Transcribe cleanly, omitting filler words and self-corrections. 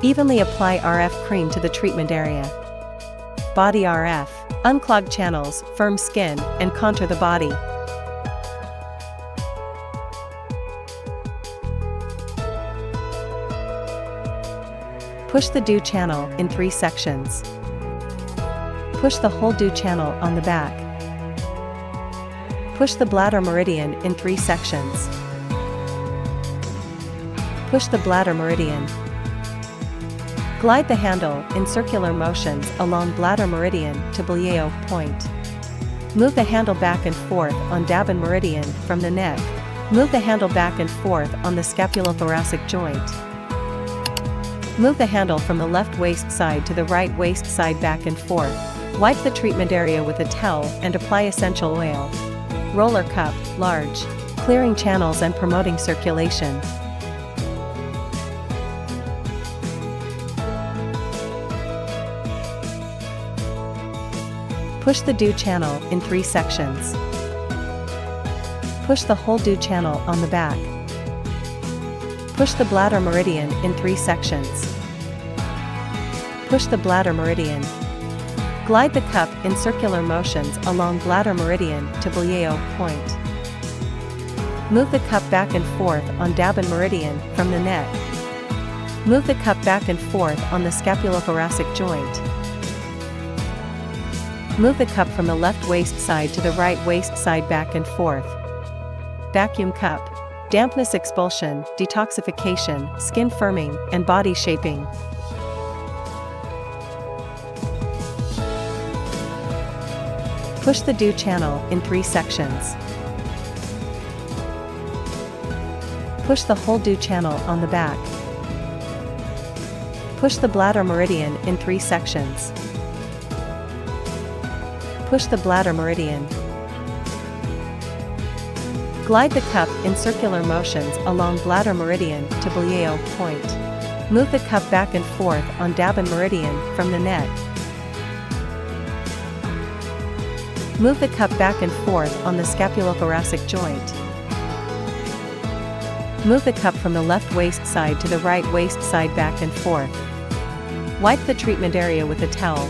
Evenly apply RF cream to the treatment area. Body RF. Unclog channels, firm skin, and contour the body. Push the dew channel in 3 sections. Push the whole dew channel on the back. Push the bladder meridian in 3 sections. Push the bladder meridian. Glide the handle in circular motions along bladder meridian to Beliveau point. Move the handle back and forth on Davin meridian from the neck. Move the handle back and forth on the scapulothoracic joint. Move the handle from the left waist side to the right waist side back and forth. Wipe the treatment area with a towel and apply essential oil. Roller cup, large, clearing channels and promoting circulation. Push the dew channel in 3 sections. Push the whole dew channel on the back. Push the bladder meridian in 3 sections. Push the bladder meridian. Glide the cup in circular motions along bladder meridian to Beliveau point. Move the cup back and forth on Davin meridian from the neck. Move the cup back and forth on the scapulothoracic joint. Move the cup from the left waist side to the right waist side back and forth. Vacuum cup. Dampness expulsion, detoxification, skin firming, and body shaping. Push the dew channel in 3 sections. Push the whole dew channel on the back. Push the bladder meridian in 3 sections. Push the bladder meridian. Glide the cup in circular motions along bladder meridian to Beliveau point. Move the cup back and forth on Davin meridian from the neck. Move the cup back and forth on the scapulothoracic joint. Move the cup from the left waist side to the right waist side back and forth. Wipe the treatment area with a towel.